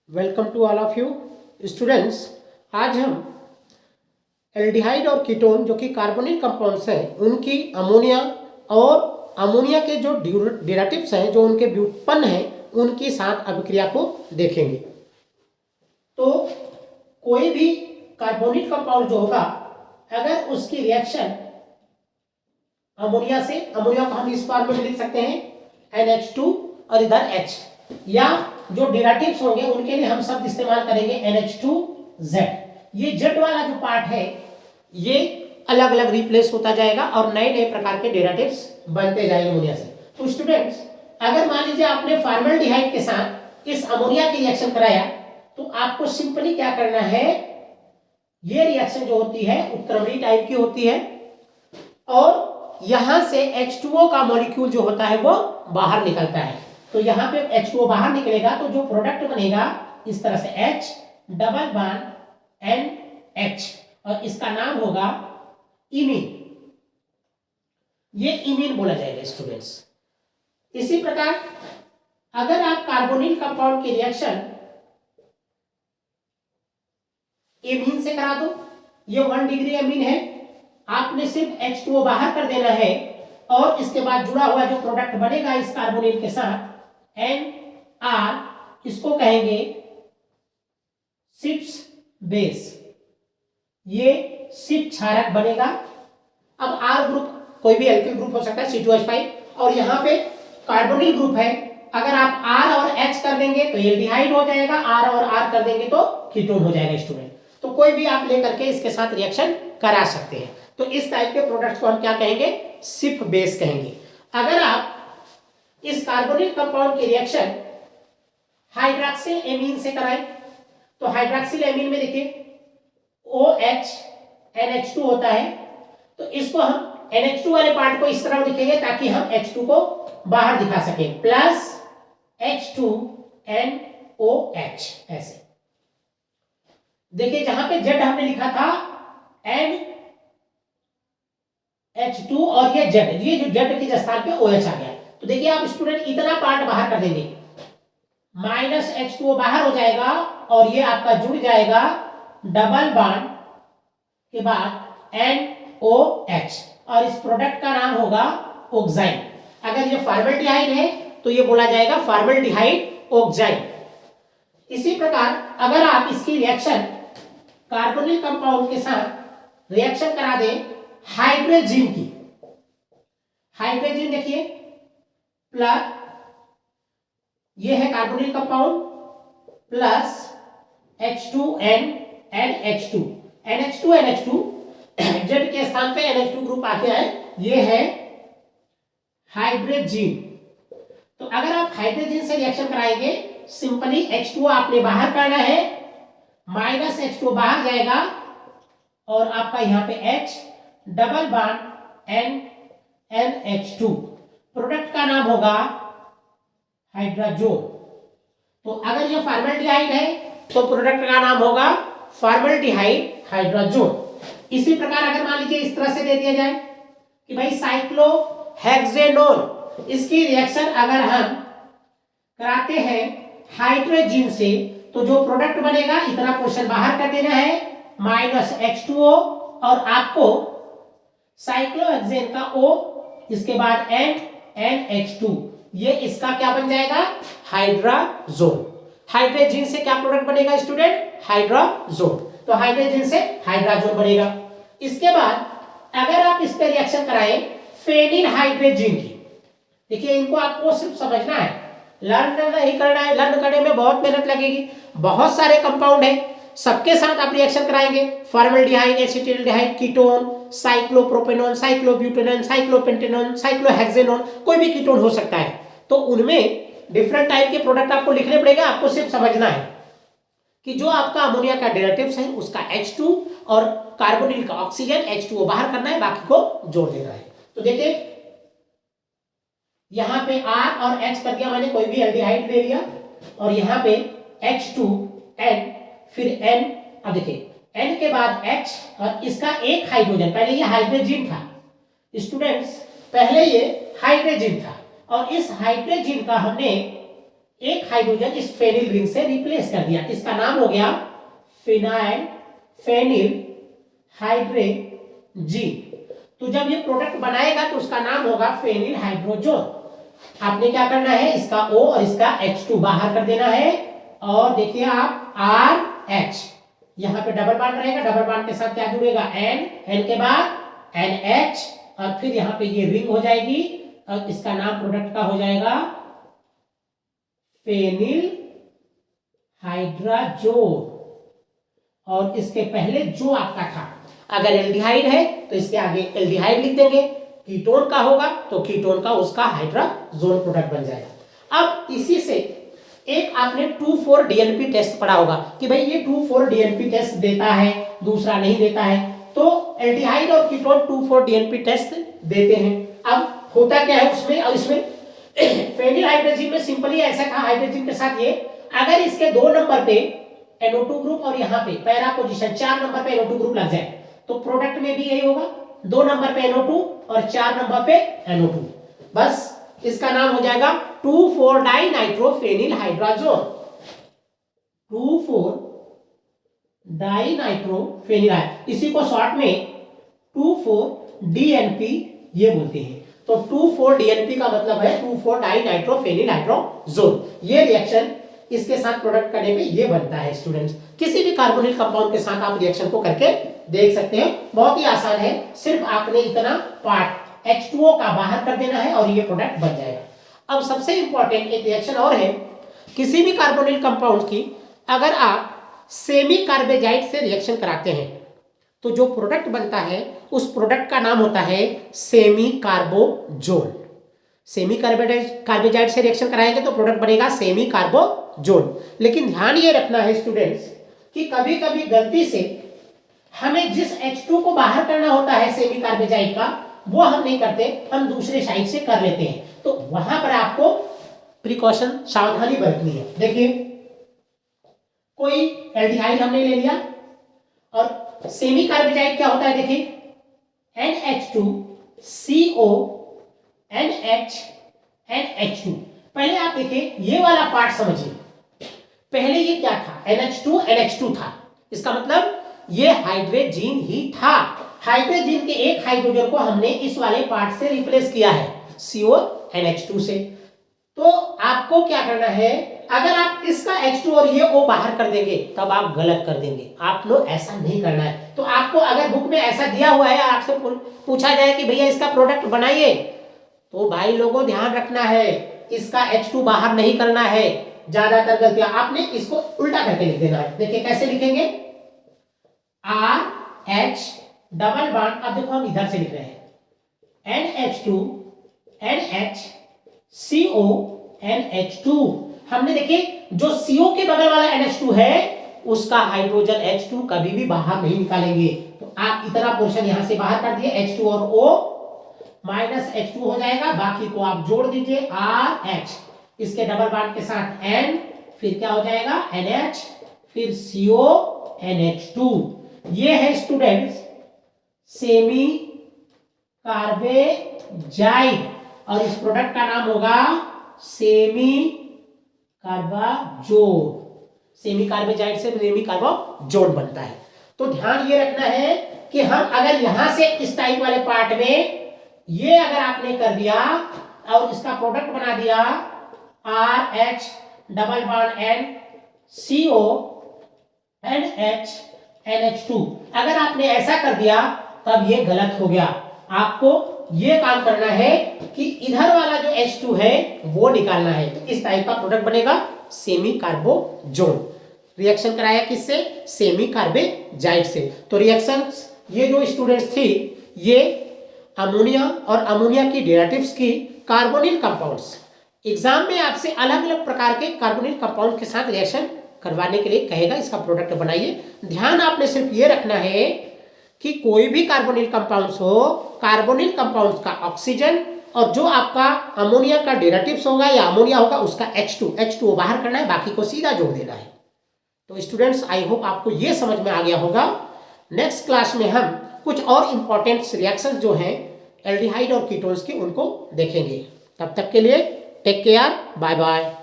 Welcome to all of you students. आज हम aldehyde और कीटोन जो कि कार्बोनिल कंपाउंड्स हैं उनकी अमोनिया और अमोनिया के जो डेरिवेटिव्स हैं जो उनके व्युत्पन्न हैं उनकी साथ अभिक्रिया को देखेंगे। तो कोई भी कार्बोनिल कंपाउंड जो होगा अगर उसकी रिएक्शन अमोनिया से, अमोनिया को हम इस फॉर्म में लिख सकते हैं NH2 और इधर H, या जो डेरिवेटिव्स होंगे उनके लिए हम शब्द इस्तेमाल करेंगे NH2Z। ये Z वाला जो पार्ट है ये अलग अलग रिप्लेस होता जाएगा और नए नए प्रकार के डेरिवेटिव्स बनते जाएंगे अमोनिया से। तो स्टूडेंट्स, अगर मान लीजिए आपने फॉर्मल्डिहाइड के साथ इस अमोनिया की रिएक्शन कराया तो आपको सिंपली क्या करना है, ये रिएक्शन जो होती है उत्क्रमणी टाइप की होती है और यहां से H2O का मॉलिक्यूल जो होता है वो बाहर निकलता है। तो यहाँ पे H2O बाहर निकलेगा तो जो प्रोडक्ट बनेगा इस तरह से H डबल बॉन्ड NH और इसका नाम होगा इमीन। ये इमीन बोला जाएगा स्टूडेंट्स। इसी प्रकार अगर आप कार्बोनिल कंपाउंड की रिएक्शन एमीन से करा दो, ये 1 डिग्री एमीन है, आपने सिर्फ H2O बाहर कर देना है और इसके बाद जुड़ा हुआ जो प्रोडक्ट बनेगा इस कार्बोनिल के साथ NR, इसको कहेंगे सिप्स बेस। ये सिप क्षारक बनेगा। अब R ग्रुप कोई भी एल्किल ग्रुप हो सकता है C2H5 और यहाँ पे कार्बोनिल ग्रुप है, अगर आप R और H कर देंगे तो एल्डिहाइड हो जाएगा, R और R कर देंगे तो कीटोन हो जाएगा स्टूडेंट। तो कोई भी आप लेकर के इसके साथ रिएक्शन करा सकते हैं। तो इस टाइप के प्रोडक्ट्स को हम क्या कहेंगे, सिप बेस कहेंगे। अगर आप इस कार्बोनिल कंपाउंड की रिएक्शन हाइड्रॉक्सिल एमीन से कराएं तो हाइड्रॉक्सिल एमीन में देखिए OH NH2 होता है, तो इसको हम NH2 वाले पार्ट को इस तरह लिखेंगे ताकि हम H2 को बाहर दिखा सकें, प्लस H2NOH। ऐसे देखिए जहां पे Z हमने लिखा था NH2 और ये Z, ये जो Z के स्थान पे OH आ गया। तो देखिए आप स्टूडेंट इतना पार्ट बाहर कर देंगे, माइनस H2O बाहर हो जाएगा और ये आपका जुड़ जाएगा डबल बॉन्ड के बाद NOH और इस प्रोडक्ट का नाम होगा ऑक्साइन। अगर ये फॉर्मल्डिहाइड है तो ये बोला जाएगा फॉर्मल्डिहाइड ऑक्साइन। इसी प्रकार अगर आप इसकी रिएक्शन कार्बोनिल कंपाउंड के साथ रिएक्शन करा दें हाइड्रोजन की, हाइड्रोजन देखिए प्लस ये है carbonyl compound plus H2N NH2 NH2 NH2 Z के स्थान पे NH2 ग्रुप आ गया है, ये है हाइड्रोजन। तो अगर आप हाइड्रोजन से रिएक्शन कराएंगे सिंपली H2O आपने बाहर करना है, माइनस H2O बाहर जाएगा और आपका यहां पे H double bond NH2, product का नाम होगा हाइड्राजोन। तो अगर ये फॉर्मल्डिहाइड है तो प्रोडक्ट का नाम होगा फॉर्मल्डिहाइड हाइड्राजोन। इसी प्रकार अगर मान लीजिए इस तरह से दे दिया जाए कि भाई साइक्लोहेक्सेनोन, इसकी रिएक्शन अगर हम कराते हैं हाइड्रोजन से तो जो प्रोडक्ट बनेगा इतना पोर्शन बाहर कर देना है, माइनस H2O और आपको साइक्लोहेक्सेन का O, इसके बाद NH2, ये इसका क्या बन जाएगा हाइड्राजोन। हाइड्रोजन से क्या प्रोडक्ट बनेगा स्टूडेंट, हाइड्राजोन। तो हाइड्रोजन से हाइड्राजोन बनेगा। इसके बाद अगर आप इस पे रिएक्शन कराएं फेनिल हाइड्रोजन की, देखिए इनको आपको सिर्फ समझना है, लर्न नहीं करना है। लर्न करने में बहुत मेहनत लगेगी, बहुत सारे कंपाउंड है, सबके साथ आप रिएक्शन कराएंगे, formaldehyde, acetaldehyde, ketone, cyclopropanone, cyclobutanone, cyclopentanone, cyclohexanone, कोई भी कीटोन हो सकता है। तो उनमें डिफरेंट टाइप के प्रोडक्ट आपको लिखने पड़ेगा, आपको सिर्फ समझना है कि जो आपका अमोनिया का डेरिवेटिव्स है उसका H2 और कार्बोनिल का ऑक्सीजन H2O बाहर करना है, बाकी को जोड़ देना है। तो देखिए यहां पे R और H कर दिया मैंने, कोई भी एल्डिहाइड ले लिया और यहां पे H2N फिर N, अब देखिए N के बाद H और इसका एक हाइड्रोजन, पहले ये हाइड्रोजन था स्टूडेंट्स, पहले ये हाइड्रोजन था और इस हाइड्रोजन का हमने एक हाइड्रोजन इस फेनिल रिंग से रिप्लेस कर दिया, इसका नाम हो गया फिनाइल फेनिल हाइड्रोजीन। तो जब ये प्रोडक्ट बनाएगा तो उसका नाम होगा फेनिल हाइड्रोजोन। आपने क्या करना है, इसका O और इसका H2 बाहर कर देना है, और देखिए आप RH यहाँ पे डबल बॉन्ड रहेगा, डबल बॉन्ड के साथ क्या जुड़ेगा N के बाद NH, और फिर यहाँ पे ये रिंग हो जाएगी और इसका नाम प्रोडक्ट का हो जाएगा फेनिल हाइड्राजोन। और इसके पहले जो आपका था, अगर एल्डिहाइड है तो इसके आगे एल्डिहाइड लिख देंगे, कीटोन का होगा तो कीटोन का उसका हाइड्राजोन प्रोडक्ट बन जाएगा। अब इसी से एक आपने 2,4-DNP टेस्ट पढ़ा होगा कि भाई ये 2,4-DNP टेस्ट देता है, दूसरा नहीं देता है, तो एल्डिहाइड और कीटोन 2,4-DNP टेस्ट देते हैं। अब होता क्या है उसमें और इसमें फेनिल हाइड्रोजीन में सिंपली ऐसा था, हाइड्रोजन के साथ ये अगर इसके 2 नंबर पे NO2 ग्रुप और यहाँ पे पैरा पोजीशन 4 नंबर पे NO2 ग्रुप लग जाए तो प्रोडक्ट में भी यही होगा, 2 नंबर पे NO2 और 4 नंबर पे NO2, बस इसका नाम हो जाएगा 2,4-डाइनाइट्रोफेनिल हाइड्राजोन। 2,4-डाइनाइट्रोफेनिल, इसी को शॉर्ट में 2,4-DNP ये बोलते हैं। तो 2,4-DNP का मतलब है 2,4-डाइनाइट्रोफेनिल हाइड्रोजोन। ये रिएक्शन इसके साथ प्रोडक्ट करने पे ये बनता है स्टूडेंट्स। किसी भी कार्बोनिल कंपाउंड के साथ आप रिएक्शन को करके देख सकते हैं, बहुत ही आसान है, सिर्फ आपने इतना पार्ट H2O का बाहर कर देना है और ये प्रोडक्ट बन जाएगा। अब सबसे इंपॉर्टेंट एक रिएक्शन और है, किसी भी कार्बोनिल कंपाउंड की अगर आप सेमी कार्बेजाइड से रिएक्शन कराते हैं तो जो प्रोडक्ट बनता है उस प्रोडक्ट का नाम होता है सेमी कार्बोजोन। सेमी कार्बेजाइड से रिएक्शन कराएंगे तो प्रोडक्ट बनेगा सेमी कार्बोजोन। लेकिन ध्यान ये रखना है स्टूडेंट्स कि कभी कभी गलती से हमें जिस H2 को बाहर करना होता है सेमी कार्बेजाइड का, वो हम नहीं करते, हम दूसरे साइड से कर लेते हैं, तो वहां पर आपको प्रिकॉशन सावधानी बरतनी है। देखिए कोई एल्डिहाइड हमने ले लिया और सेमी कार्बेजाइड क्या होता है, देखिए NH2CO NH NH2। पहले आप देखिए ये वाला पार्ट समझिए, पहले ये क्या था, NH2 NH2 था, इसका मतलब ये हाइड्रोजीन ही था। हाइड्रोजीन के एक हाइड्रोजन को हमने इस वाले पार्ट से रिप्लेस किया है CO NH2 से। तो आपको क्या करना है, अगर आप इसका H2 और ये O बाहर कर देंगे तब आप गलत कर देंगे, आप लोग ऐसा नहीं करना है। तो आपको अगर बुक में ऐसा दिया हुआ है, आपसे पूछा जाए कि भैया इसका प्रोडक्ट बनाइए, तो भाई लोगों ध्यान रखना है, इसका H2 बाहर नहीं करना है। ज्यादातर गलतियां आपने इसको उल्टा करके लिख देना है। देखिए कैसे लिखेंगे, RH डबल बॉन्ड, अब देखो हम इधर से लिख रहे हैं NH2 NH CO NH2। हमने देखिए जो CO के बगल वाला NH2 है उसका हाइड्रोजन H2 कभी भी बाहर नहीं निकालेंगे। तो आप इतना पोर्शन यहां से बाहर कर दिए, H2 और O माइनस H2 हो जाएगा, बाकी को आप जोड़ दीजिए RH, इसके डबल बॉन्ड के साथ N, फिर क्या हो जाएगा NH, फिर CO NH2। ये है स्टूडेंट्स सेमी कार्बेजाइड और इस प्रोडक्ट का नाम होगा सेमी कार्बाजोन। सेमी कार्बेजाइड से सेमी कार्बाजोन बनता है। तो ध्यान ये रखना है कि हम अगर यहां से इस टाइप वाले पार्ट में ये अगर आपने कर दिया और इसका प्रोडक्ट बना दिया RH double bond N CO NH NH2, अगर आपने ऐसा कर दिया तब ये गलत हो गया। आपको ये काम करना है कि इधर वाला जो H2 है वो निकालना है, तो इस टाइप का प्रोडक्ट बनेगा सेमी कार्बोजोन। रिएक्शन कराया किससे, सेमी कार्बेजाइड से। तो रिएक्शन ये जो स्टूडेंट्स थी ये अमोनिया और अमोनिया की डेरिवेटिव्स की कार्बोनिल कंपाउंड्स। एग्जाम में आपसे अलग अलग प्रकार के कार्बोनिल कंपाउंड के साथ रिएक्शन करवाने के लिए कहेगा, इसका प्रोडक्ट बनाइए। ध्यान आपने सिर्फ ये रखना है कि कोई भी कार्बोनिल कंपाउंड्स हो, कार्बोनिल कंपाउंड्स का ऑक्सीजन और जो आपका अमोनिया का डेरिवेटिव्स होगा या अमोनिया होगा उसका H2O बाहर करना है, बाकी को सीधा जोड़ देना है। तो स्टूडेंट्स आई होप आपको ये समझ में आ गया होगा। नेक्स्ट क्लास में हम कुछ और इंपॉर्टेंट रिएक्शंस जो हैं एल्डिहाइड और कीटोन्स की उनको देखेंगे। तब तक के लिए टेक केयर, बाय बाय।